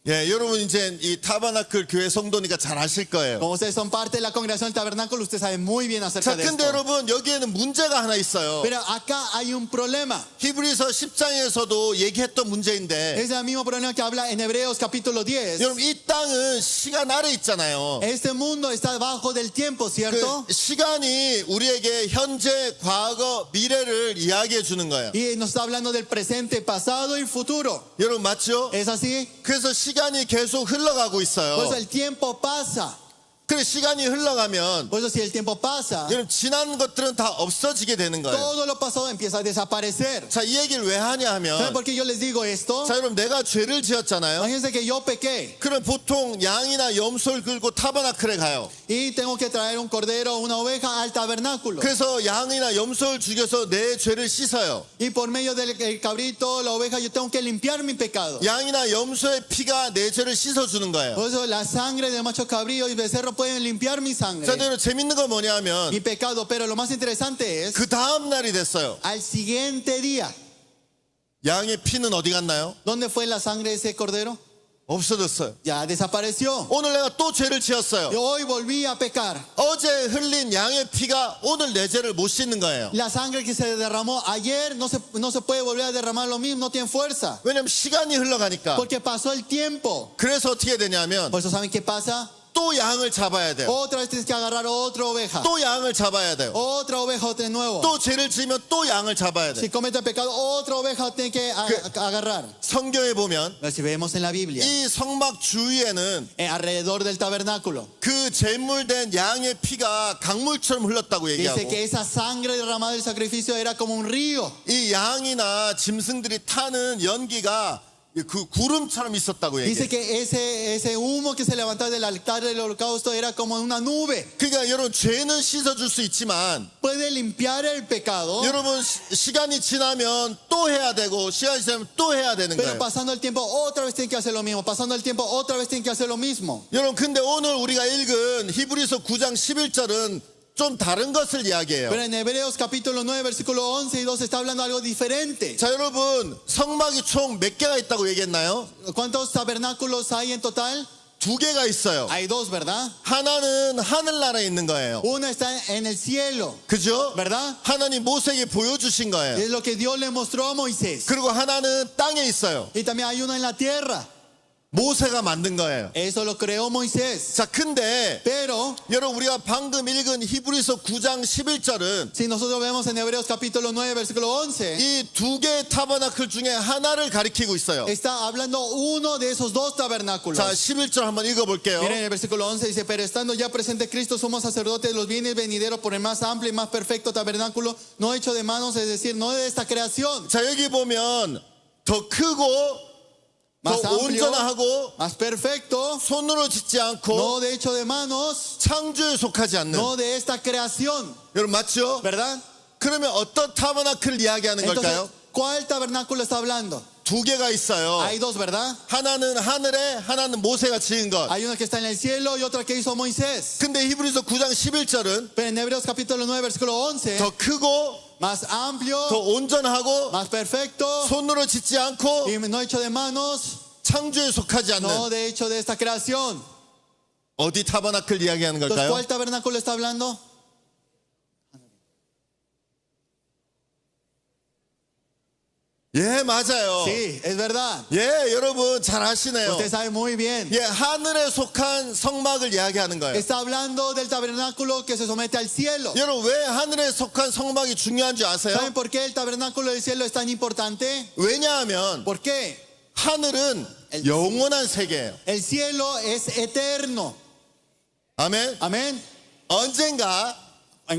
예, 여러분 이제 이 타버나클 교회 성도니까 잘 아실 거예요. Como ustedes son parte de la congregación del tabernáculo, ustedes saben muy bien acerca 자, de 근데 esto. 여러분 여기에는 문제가 하나 있어요. Pero acá hay un problema. 히브리서 10장에서도 얘기했던 문제인데 Es el mismo problema que habla en Hebreos capítulo 10. 여러분 이 땅은 시간 아래 있잖아요. Este mundo está debajo del tiempo, ¿cierto? 그 시간이 우리에게 현재, 과거, 미래를 이야기해 주는 거예요. Y nos está hablando del presente, pasado y futuro. 여러분 맞죠? ¿Es así? 그래서 시간이 계속 흘러가고 있어요. Por eso el tiempo pasa. 그래 시간이 흘러가면 Por eso si el tiempo pasa, 여러분 지난 것들은 다 없어지게 되는 거예요. todo lo pasado empieza a desaparecer. 자, 이 얘기를 왜 하냐 ¿Saben 하면 por qué yo les digo esto? 자, 여러분 내가 죄를 지었잖아요. Imagínense que yo pequé 그럼 보통 양이나 염소를 끌고 타버나클에 가요. y tengo que traer un cordero o una oveja al tabernáculo. 그래서 양이나 염소를 죽여서 내 죄를 씻어요. Y por medio del cabrito, la oveja, yo tengo que limpiar mi pecado. 양이나 염소의 피가 내 죄를 씻어주는 거예요. Por eso la sangre del macho cabrío y becerro pueden limpiar mi 자, sangre, 여러분 재밌는 건 뭐냐면 mi pecado. Pero lo más interesante es, 그 다음 날이 됐어요. al siguiente día, 양의 피는 어디 갔나요? ¿dónde fue la sangre de ese cordero? 없어졌어요. Ya desapareció. 오늘 내가 또 죄를 지었어요. Y hoy volví a pecar. 어제 흘린 양의 피가 오늘 내 죄를 못 씻는 거예요. La sangre que se derramó ayer no se puede volver a derramar lo mismo, no tiene fuerza. 왜냐면 시간이 흘러가니까. Porque pasó el tiempo. 그래서 어떻게 되냐면 Por eso, ¿saben qué pasa? 또 양을 잡아야 돼요. Otra vez tienes que agarrar otra oveja. 또 양을 잡아야 돼요. Otra oveja de nuevo. 또 죄를 지으면 또 양을 잡아야 Si 돼요. comete pecado, otra oveja tiene que agarrar. 성경에 보면 Pero si vemos en la Biblia, 이 성막 주위에는 alrededor del tabernáculo, 그 제물된 양의 피가 강물처럼 흘렀다고 얘기하고 dice que esa sangre derramada del sacrificio era como un río. 이 양이나 짐승들이 타는 연기가 그 구름처럼 있었다고 Dice 얘기해요. que ese humo que se levantaba del altar del holocausto era como una nube. 그러니까 여러분 죄는 씻어줄 수 있지만 Puede limpiar el pecado, 여러분 시간이 지나면 또 해야 되고 시간이 지나면 또 해야 되는 pero 거예요. pasando el tiempo otra vez tienen que hacer lo mismo. Pasando el tiempo otra vez tienen que hacer lo mismo. 여러분 근데 오늘 우리가 읽은 히브리서 9장 11절은 좀 다른 것을 이야기해요. Pero en Hebreos capítulo 9 versículo 11 y 12 está hablando algo diferente. 자, 여러분 성막이 총 몇 개가 있다고 얘기했나요? ¿Cuántos tabernáculos hay en total? 2개가 있어요. Hay dos, ¿verdad? 하나는 하늘나라에 있는 거예요. Una está en el cielo, 그죠? ¿verdad? 하나님 모세에게 보여주신 거예요. Es lo que Dios le mostró a Moisés. 그리고 하나는 땅에 있어요. Y también hay uno en la tierra. 모세가 만든 거예요. Eso lo creó Moisés. 자, 근데 Pero 여러분 우리가 방금 읽은 히브리서 9장 11절은 si nosotros vemos en Hebreos capítulo 9 versículo 11, 이 두 개의 타버나클 중에 하나를 가리키고 있어요. está hablando uno de esos dos tabernáculos. 자, 11절 한번 읽어볼게요. Miren el versículo 11 dice, pero estando ya presente Cristo somos sacerdotes de los bienes venideros por el más amplio y más perfecto tabernáculo, no hecho de manos, es decir, no de esta creación. 자, 여기 보면 더 크고 Más 더 amplio, 온전하고 más perfecto, 손으로 짓지 않고 no de hecho de manos, 창조에 속하지 않는. no de esta creación. 여러분 맞죠? ¿Verdad? 그러면 어떤 타버나클을 이야기하는 Entonces, 걸까요? ¿cuál tabernáculo está hablando? 두 개가 있어요. Hay dos, ¿verdad? 하나는 하늘에, 하나는 모세가 지은 것. Hay una que está en el cielo y otra que hizo Moisés. 근데 히브리서 9장 11절은 Pero en Hebreos capítulo 9 versículo 11, 더 크고 más amplio, 더 온전하고 más perfecto 손으로 짓지 않고 y no hecho de manos, 창조에 속하지 않는 no de hecho de esta creación. 어디 타버나클 이야기하는 Entonces, 걸까요? ¿cuál tabernáculo está hablando? 예, 맞아요. Sí, es verdad. 예, 여러분 잘 아시네요. Usted sabe muy bien. 예, 하늘에 속한 성막을 이야기하는 거예요. Está hablando del tabernáculo que se somete al cielo. 여러분 왜 하늘에 속한 성막이 중요한 줄 아세요? ¿Saben por qué el tabernáculo del cielo es tan importante? 왜냐하면 ¿Por qué? 하늘은 영원한 세계예요. El cielo es eterno. 아멘. Amén. 언젠가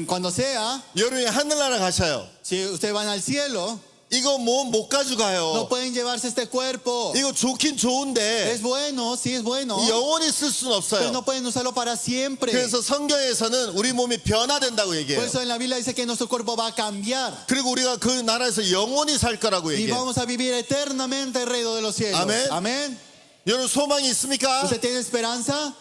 Cuando sea, 여러분이 하늘나라 가셔요. si ustedes van al cielo, 이거 뭐 못 가져가요. no pueden llevarse este cuerpo. 이거 좋긴 좋은데 Es bueno, sí es bueno, 영원히 쓸 수는 pero 없어요. no pueden usarlo para siempre. 그래서 성경에서는 우리 몸이 변화된다고 Por 얘기해요. eso en la Biblia dice que nuestro cuerpo va a cambiar 그리고 우리가 그 나라에서 영원히 살 거라고 y 얘기해요. vamos a vivir eternamente el reino de los cielos. Amén. Amén. 여러분 소망이 있습니까? ¿Usted tiene esperanza?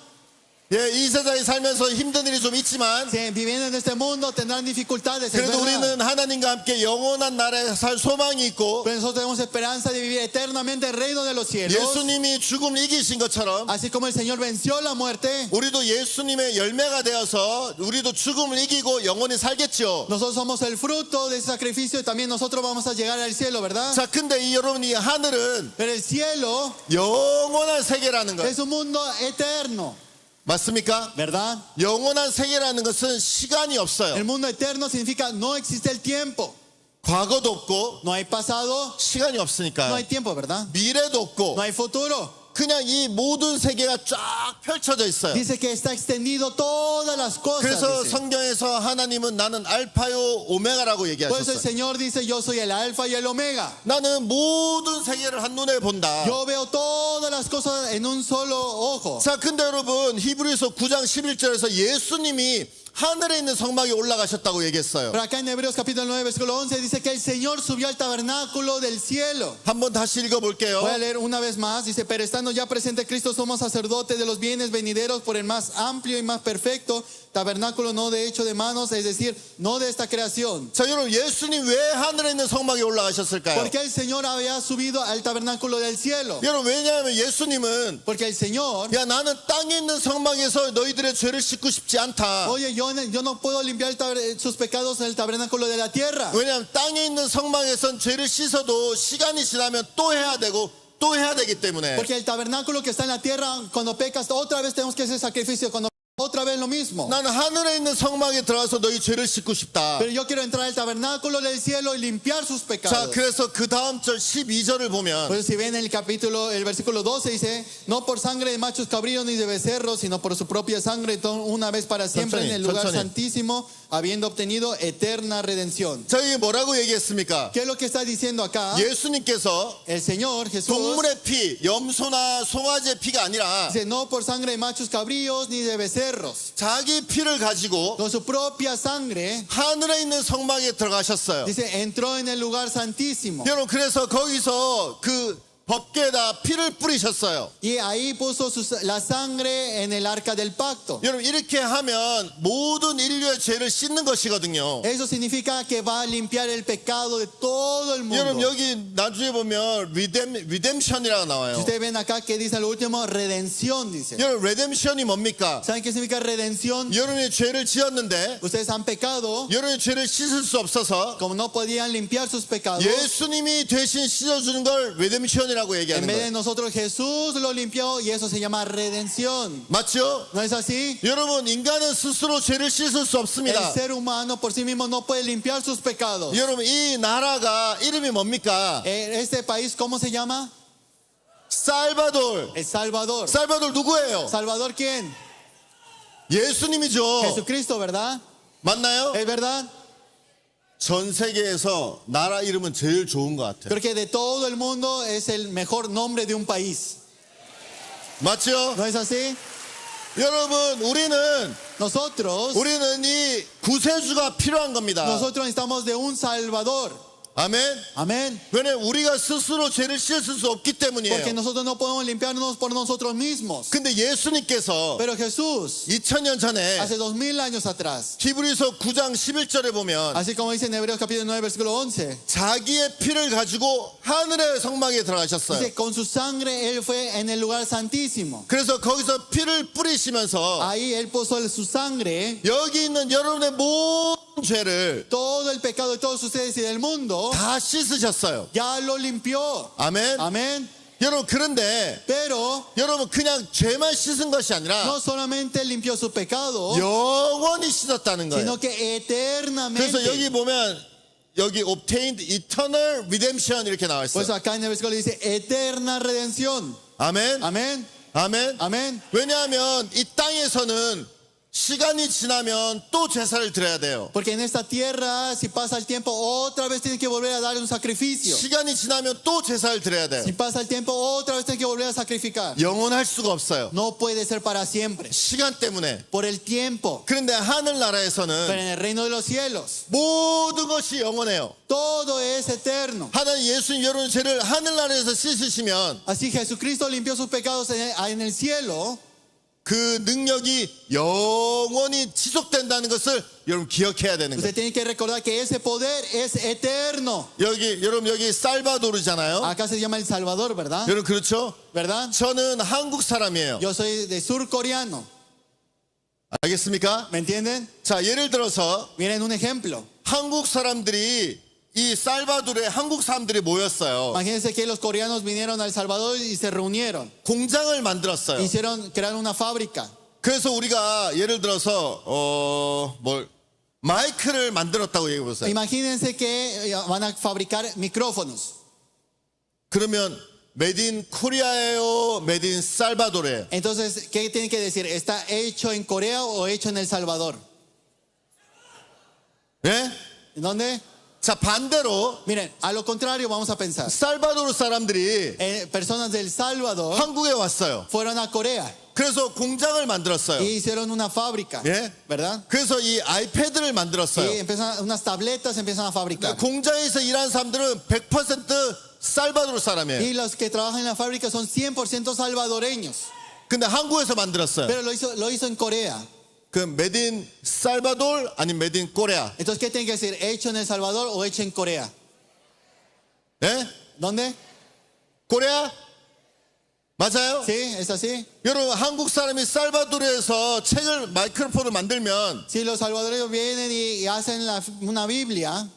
예, 이 세상에 살면서 힘든 일이 좀 있지만 Sí, viviendo en este mundo tendrán dificultades, es 그래도 verdad. 우리는 하나님과 함께 영원한 나라에 살 소망이 있고 Pero nosotros tenemos esperanza de vivir eternamente el reino de los cielos. 예수님이 죽음을 이기신 것처럼 Así como el Señor venció la muerte, 우리도 예수님의 열매가 되어서 우리도 죽음을 이기고 영원히 살겠죠. nosotros somos el fruto de ese sacrificio y también nosotros vamos a llegar al cielo, ¿verdad? 자, 근데 이 여러분이 하늘은 Pero el cielo 영원한 세계라는 거예요. es un mundo eterno, 맞습니까? ¿verdad? 영원한 세계라는 것은 시간이 El 없어요. mundo eterno significa no existe el tiempo. 과거도 없고 No hay pasado, 시간이 no 없으니까요. hay tiempo, ¿verdad? 미래도 없고 No hay futuro. 그냥 이 모든 세계가 쫙 펼쳐져 있어요. Dice que está extendido todas las cosas. 그래서 dice. 성경에서 하나님은 나는 알파요 오메가라고 Por eso el 얘기하셨어요. Señor dice, yo soy el alfa y el omega. 나는 모든 세계를 한눈에 본다. Yo veo todas las cosas en un solo ojo. 자, 근데 여러분 히브리서 9장 11절에서 예수님이 하늘에 있는 성막에 올라가셨다고 얘기했어요. Pero acá en Hebreos capítulo 9, versículo 11 dice que el Señor subió al tabernáculo del cielo. 한번 다시 읽어볼게요. Voy a leer una vez más. Dice, pero estando ya presente Cristo, somos sacerdotes de los bienes venideros por el más amplio y más perfecto tabernáculo, no de hecho de manos, es decir, no de esta creación. 자, 여러분 예수님 왜 하늘에 있는 성막에 올라가셨을까요? Porque el Señor había subido al tabernáculo del cielo. 여러분 왜냐하면 예수님은 Porque el Señor, 야 나는 땅에 있는 성막에서 너희들의 죄를 씻고 싶지 않다. oye, yo no puedo limpiar sus pecados en el tabernáculo de la tierra. 왜냐하면 땅에 있는 성막에선 죄를 씻어도 시간이 지나면 또 해야 되고 또 해야 되기 때문에. Porque el tabernáculo que está en la tierra, cuando pecas, otra vez tenemos que hacer sacrificio. Cuando otra vez lo mismo. 나는 하늘에 있는 성막에 들어가서 너희 죄를 씻고 싶다. Pero yo quiero entrar al tabernáculo del cielo y limpiar sus 자, pecados. 그래서 그 다음 절 12절을 보면 Pues si ven el capítulo, el versículo 12 dice, no por sangre de machos cabríos ni de becerros, sino por su propia sangre, una vez para siempre en el lugar 천천히. santísimo, habiendo obtenido eterna redención. 자, 이게 뭐라고 얘기했습니까? ¿Qué es lo que está diciendo acá? 예수님께서 El Señor Jesús 동물의 피, 염소나 송아지의 피가 아니라 dice, no por sangre de machos cabríos ni de becerros, 자기 피를 가지고 con su propia sangre, 하늘에 있는 성막에 들어가셨어요. dice, entró en el lugar santísimo. 여러분 그래서 거기서 그 법궤에다 피를 뿌리셨어요. Y ahí puso la sangre en el arca del pacto. 여러분 이렇게 하면 모든 인류의 죄를 씻는 것이거든요. Eso significa que va a limpiar el pecado de todo el 여러분 mundo. 여기 나중에 보면 리뎀션이라고 Si 나와요. ustedes ven acá que dice lo último, redención, dice. 여러분 리뎀션이 뭡니까? ¿Saben qué significa redención? 여러분이 죄를 지었는데 Ustedes han pecado, 여러분이 죄를 씻을 수 없어서 como no podían limpiar sus pecados. 예수님이 대신 씻어주는 걸 리뎀션이라고 En 얘기하는 vez de 거예요. nosotros, Jesús lo limpió y eso se llama redención. 맞죠? ¿No es así? 여러분 인간은 스스로 죄를 씻을 수 El 없습니다. ser humano por sí mismo no puede limpiar sus pecados. 여러분 이 나라가 이름이 뭡니까? Este país, ¿cómo se llama? 살바돌. El Salvador. 살바돌 누구예요? ¿Salvador quién? 예수님이죠. Jesucristo, ¿verdad? 맞나요? ¿Es verdad? 전 세계에서 나라 이름은 제일 좋은 것 같아요. Creo que de todo el mundo es el mejor nombre de un país. 맞죠? ¿No es así? 여러분 Nosotros 우리는 이 구세주가 필요한 겁니다. necesitamos de un Salvador. 아멘. Amén. 왜냐면 우리가 스스로 죄를 씻을 수 없기 때문이에요. Porque nosotros no podemos limpiarnos por nosotros mismos. 근데 예수님께서 Pero Jesús, 2000년 전에 hace 2000 años atrás, 히브리서 9장 11절에 보면 así como dice en Hebreos capítulo 9, versículo 11, 자기의 피를 가지고 하늘의 성막에 들어가셨어요. dice, con su sangre Él fue en el lugar santísimo. 그래서 거기서 피를 뿌리시면서 Ahí Él puso su sangre 여기 있는 여러분의 모든 죄를 todo el pecado de todos ustedes y del mundo, 다 씻으셨어요. ya lo limpió. 아멘. Amén. 여러분 그런데 Pero 여러분 그냥 죄만 씻은 것이 아니라 no solamente limpió su pecado, 영원히 씻었다는 거예요. sino que eternamente. 그래서 여기 보면 여기 obtained eternal redemption 이렇게 나와 있어요. Pues acá en el versículo dice eterna redención. 아멘. Amén. 아멘. Amén. 왜냐하면 이 땅에서는 시간이 지나면 또 제사를 드려야 돼요. Porque en esta tierra, si pasa el tiempo, otra vez tienen que volver a dar un sacrificio. 시간이 지나면 또 제사를 드려야 돼요. Si pasa el tiempo, otra vez tienen que volver a sacrificar. 영원할 수가 없어요. No puede ser para siempre. 시간 때문에. Por el tiempo. 그런데 Pero 하늘나라에서는 en el reino de los cielos, 모든 것이 영원해요. todo es eterno. 하나님 예수님 여러분 죄를 하늘나라에서 씻으시면 Así Jesucristo limpió sus pecados en el cielo. 그 능력이 영원히 지속된다는 것을 여러분 기억해야 되는 Usted 거예요. tiene que recordar que ese poder es eterno. 여러분 여기 살바도르잖아요. Acá se llama El Salvador, ¿verdad? 여러분 그렇죠? ¿Verdad? 저는 한국 사람이에요. Yo soy de surcoreano. 알겠습니까? ¿Me entienden? 자, 예를 들어서 Miren un ejemplo. 한국 사람들이 이 살바도르에 한국 사람들이 모였어요. Imagínense que los coreanos vinieron a El Salvador y se reunieron. 공장을 만들었어요. Crearon una fábrica. 그래서 우리가 예를 들어서 마이크를 만들었다고 얘기해 보세요. Imagínense que van a fabricar micrófonos. 그러면 메드 인 코리아예요, 메드 인 살바도르예요. Entonces, ¿qué tienen que decir? ¿Está hecho en Corea o hecho en El Salvador? 예? ¿Dónde? 자, 반대로 Miren, a lo contrario vamos a pensar. 살바도르 사람들이 Personas del Salvador 한국에 왔어요. fueron a Corea 그래서 공장을 만들었어요. y hicieron una fábrica, 예? ¿verdad? 그래서 이 아이패드를 Y 만들었어요. unas tabletas empiezan a fabricar. 공장에서 일하는 사람들은 100% 살바도르 사람이에요. Y los que trabajan en la fábrica son 100% salvadoreños. 근데 한국에서 만들었어요. Pero lo hizo en Corea. 그 메드 인 살바도르 아니면 메드 인 코리아. Entonces, ¿qué tienen que decir? ¿Hecho en El Salvador o hecho en Corea? 예? ¿Dónde? 코리아? 맞아요? ¿Sí? ¿Es así? 여러분 한국 사람이 살바도르에서 책을 마이크로폰을 만들면 Si los salvadoreños vienen y hacen una Biblia,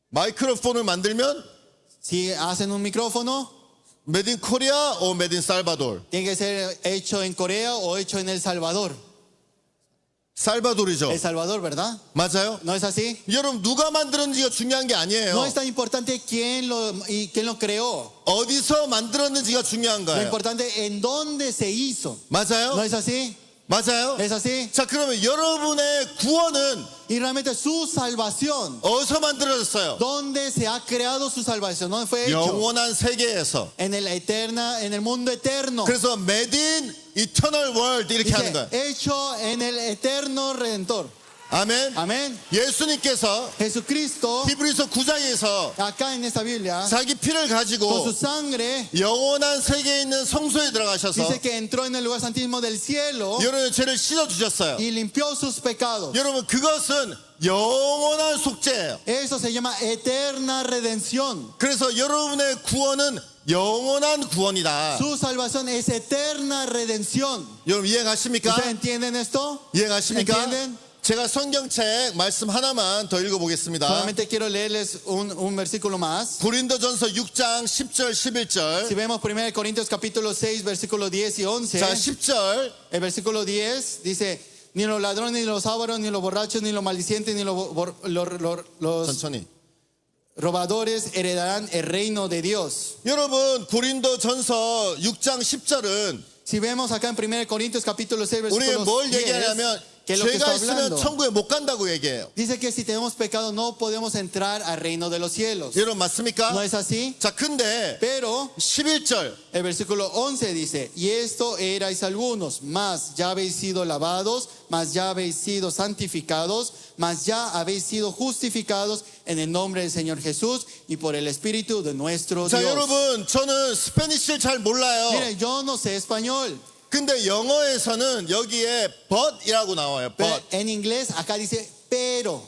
마이크로폰을 만들면 si hacen un micrófono, 메드 인 코리아 o 메드 인 살바도르. tiene que ser hecho en Corea o hecho en El Salvador. 살바도르죠. El Salvador, ¿verdad? 맞아요? ¿No es así? 여러분 누가 만들었는지가 중요한 게 아니에요. No es tan importante quién lo creó. 어디서 만들었는지가 중요한 Lo 거예요. importante en dónde se hizo. 맞아요? ¿No es así? 맞아요? ¿Es así? 자, 그러면 여러분의 구원은 Y realmente su salvación, 어디서 만들어졌어요? ¿dónde se ha creado su salvación? ¿Dónde fue hecho? 영원한 세계에서. En el mundo eterno. 그래서 made in eternal world 이렇게 하는 Dice, 거예요. hecho en el eterno redentor. 아멘. Amén. 예수님께서 Jesucristo, 히브리서 9장에서 acá en esta Biblia, 자기 피를 con 가지고 su sangre, 영원한 세계에 있는 성소에 들어가셔서 dice que entró en el lugar santísimo del cielo 여러분의 죄를 씻어 주셨어요. y limpió sus pecados. 여러분 그것은 영원한 속죄예요. Eso se llama eterna redención. 그래서 여러분의 구원은 영원한 구원이다. Su salvación es eterna redención. 여러분 이해가십니까? ¿Ustedes entienden esto? 이해가십니까? ¿Entienden? 제가 성경책 말씀 하나만 더 읽어보겠습니다. Solamente quiero leerles un versículo más. 고린도전서 6장 10절 11절. Si vemos 1 Corintios capítulo 6, versículo 10 y 11. 자 10절 El versículo 10 dice, ni los ladrones, ni los ávaros, ni los borrachos, ni los maldicientes, ni los 천천히. robadores heredarán el reino de Dios. 여러분 고린도전서 6장 10절은 Si vemos acá en 1 Corintios capítulo 6, 우리가 versículo 뭘 10, 얘기하냐면 que es lo que 죄가 está 있으면 hablando. 천국에 못 간다고 얘기해요. Dice que si tenemos pecado no podemos entrar al reino de los cielos. 여러분 ¿No 맞습니까? es así? 자 근데 Pero 11절 el versículo 11 dice, y esto erais algunos, mas ya habéis sido lavados, mas ya habéis sido santificados, mas ya habéis sido justificados en el nombre del Señor Jesús y por el Espíritu de nuestro 자 Dios. 여러분 저는 스페니쉬를 잘 몰라요. Miren, yo no sé español, 근데 영어에서는 여기에 but이라고 나와요. pero but. en inglés acá dice pero,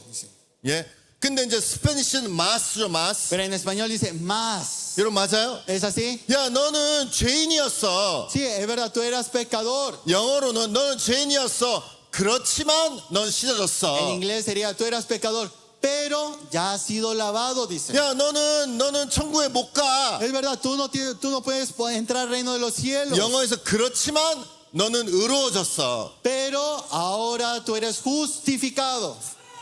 예. 근데 이제 스페니쉬는 mas죠, mas. pero en español dice más. 여러분 맞아요? ¿Es así? 야 너는 죄인이었어. Sí, es verdad, tú eras pecador. 영어로는 너는 죄인이었어. 그렇지만 넌 En 씻어졌어. inglés sería, tú eras pecador, pero ya has sido lavado, dice. 야, 너는 천국에 못 가. Es verdad, tú no puedes entrar al reino de los cielos. 영어에서 그렇지만 너는 의로워졌어. Pero ahora tú eres justificado.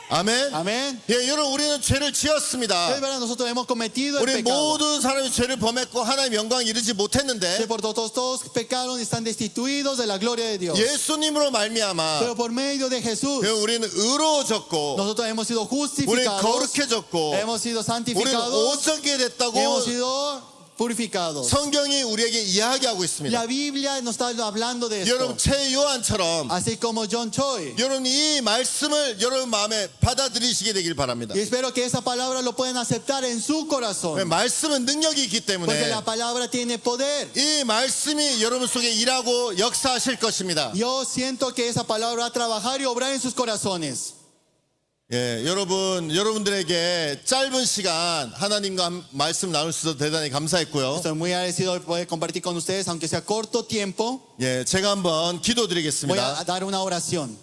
아멘. Amén. 예, 여러분 우리는 죄를 Es 지었습니다. verdad, nosotros hemos cometido el 우리 pecado. 모든 사람이 죄를 범했고 하나님 영광 이르지 Que 못했는데 por todos pecaron y están destituidos de la gloria de Dios. 예수님으로 말미암아 Pero por medio de Jesús, 우리는 의로워졌고 nosotros hemos sido 우리는 justificados, 거룩해졌고 hemos sido 우리는 santificados, 온전케 됐다고 hemos sido purificados. 성경이 우리에게 이야기하고 있습니다. La Biblia nos está hablando de esto. 여러분 최요한처럼 Así como John Choi. 여러분 이 말씀을 여러분 마음에 받아들이시게 되길 바랍니다. Y espero que esa palabra lo puedan aceptar en su corazón. 말씀은 능력이 있기 Porque 때문에 la palabra tiene poder. 이 말씀이 여러분 속에 일하고 역사하실 것입니다. Yo siento que esa palabra va a trabajar y obrar en sus corazones. 예, 여러분들에게 짧은 시간 하나님과 말씀 나눌 수 있어서 대단히 감사했고요. Estoy muy agradecido de poder compartir con ustedes, aunque sea corto tiempo. 예, 제가 한번 Voy 기도드리겠습니다. a dar una oración.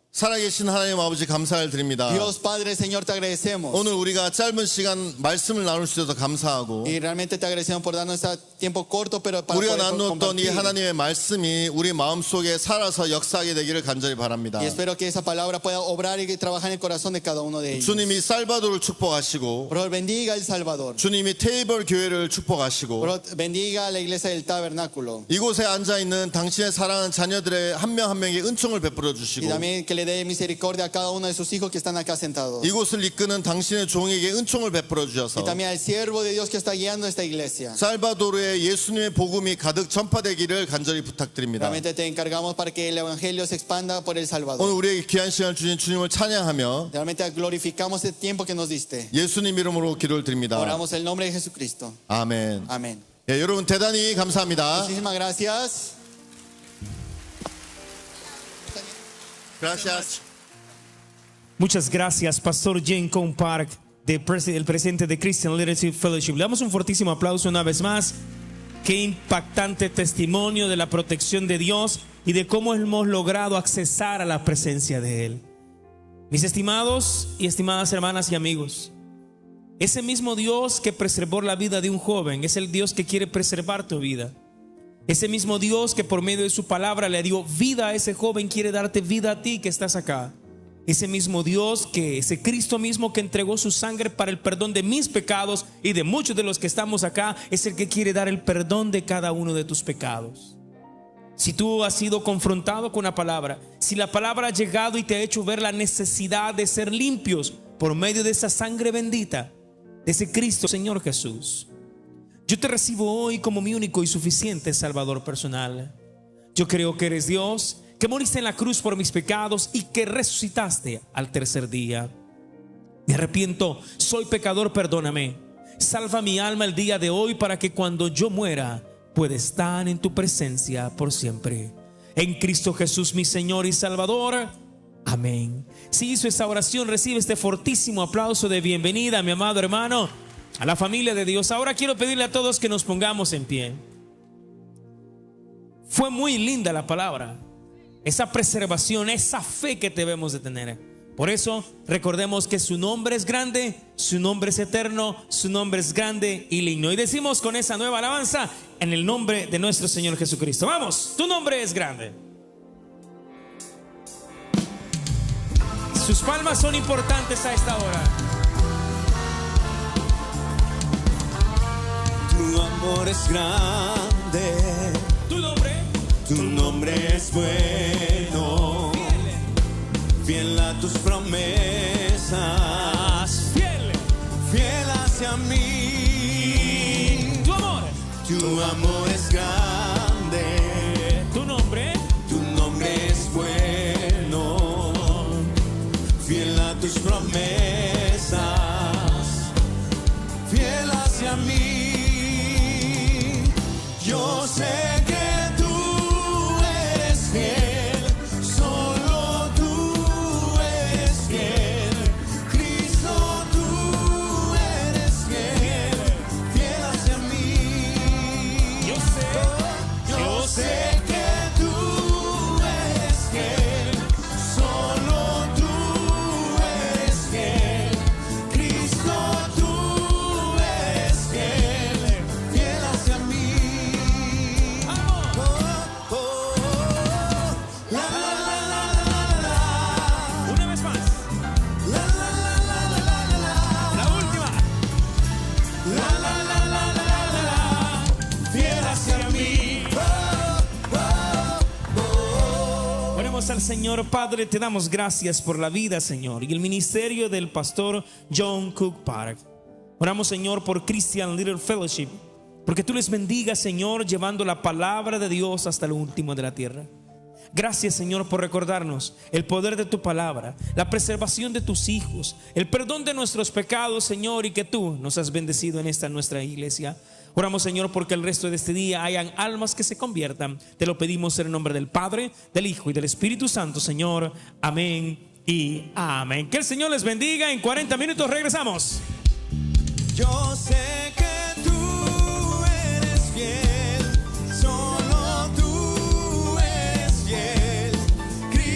살아계신 하나님 아버지 감사를 드립니다. Dios Padre, Señor, te agradecemos. 오늘 우리가 짧은 시간 말씀을 나눌 수 있어서 감사하고 Y realmente te agradecemos por darnos ese tiempo corto, pero para 우리가 poder 나누었던 이 compartir. 하나님의 말씀이 우리 마음속에 살아서 역사하게 되기를 간절히 바랍니다. Y espero que esa palabra pueda obrar y trabajar en el corazón de cada uno de ellos. 주님이 살바도를 축복하시고 Por favor, bendiga El Salvador. 주님이 테이블 교회를 축복하시고 Por favor, bendiga a la iglesia del tabernáculo. 이곳에 앉아있는 당신의 사랑하는 자녀들의 한 명 한 명에게 은총을 베풀어 Y 주시고 también que le dé misericordia a cada uno de sus hijos que están acá sentados. 이곳을 이끄는 당신의 종에게 은총을 베풀어 Y 주셔서 también al siervo de Dios que está guiando esta iglesia. 살바도르에 예수님의 복음이 가득 전파되기를 간절히 부탁드립니다. Realmente te encargamos para que el evangelio se expanda por El 오늘 Salvador. 우리에게 귀한 시간을 주신 주님을 찬양하며 Realmente glorificamos el tiempo que nos diste. 예수님 이름으로 기도를 드립니다. Oramos el nombre de Jesucristo. 아멘. Amén. 예, 여러분 대단히 감사합니다. Muchísimas gracias. Gracias. Muchas gracias, Pastor Jenkon Park, el presidente de Christian Leadership Fellowship. Le damos un fortísimo aplauso una vez más. Qué impactante testimonio de la protección de Dios y de cómo hemos logrado accesar a la presencia de Él. Mis estimados y estimadas hermanas y amigos, ese mismo Dios que preservó la vida de un joven es el Dios que quiere preservar tu vida. Ese mismo Dios que por medio de su palabra le dio vida a ese joven quiere darte vida a ti que estás acá. Ese mismo Dios, ese Cristo mismo que entregó su sangre para el perdón de mis pecados y de muchos de los que estamos acá, es el que quiere dar el perdón de cada uno de tus pecados. Si tú has sido confrontado con la palabra, si la palabra ha llegado y te ha hecho ver la necesidad de ser limpios por medio de esa sangre bendita, de ese Cristo Señor Jesús, yo te recibo hoy como mi único y suficiente Salvador personal. Yo creo que eres Dios, que moriste en la cruz por mis pecados y que resucitaste al tercer día. Me arrepiento, soy pecador, perdóname. Salva mi alma el día de hoy para que cuando yo muera pueda estar en tu presencia por siempre. En Cristo Jesús, mi Señor y Salvador. Amén. Si hizo esa oración, recibe este fortísimo aplauso de bienvenida, mi amado hermano, a la familia de Dios. Ahora quiero pedirle a todos que nos pongamos en pie. Fue muy linda la palabra, esa preservación, esa fe que debemos de tener. Por eso recordemos que su nombre es grande, su nombre es eterno, su nombre es grande y digno. Y decimos con esa nueva alabanza, en el nombre de nuestro Señor Jesucristo. Vamos, tu nombre es grande. Sus palmas son importantes a esta hora. Tu amor es grande, tu nombre es bueno, fiel a tus promesas, fiel hacia mí. Tu amor es grande, tu nombre es bueno, fiel a tus promesas, fiel hacia mí. Yo sé que tú eres fiel, solo tú eres fiel, Cristo tú eres fiel, fiel hacia mí. Yo sé. Oramos al Señor. Padre, te damos gracias por la vida, Señor, y el ministerio del pastor John Cook Park. Oramos, Señor, por Christian Little Fellowship, porque tú les bendigas, Señor, llevando la palabra de Dios hasta lo último de la tierra. Gracias, Señor, por recordarnos el poder de tu palabra, la preservación de tus hijos, el perdón de nuestros pecados, Señor, y que tú nos has bendecido en esta nuestra iglesia. Oramos, Señor, porque el resto de este día hayan almas que se conviertan. Te lo pedimos en el nombre del Padre, del Hijo y del Espíritu Santo, Señor. Amén y amén. Que el Señor les bendiga. En 40 minutos regresamos. Yo sé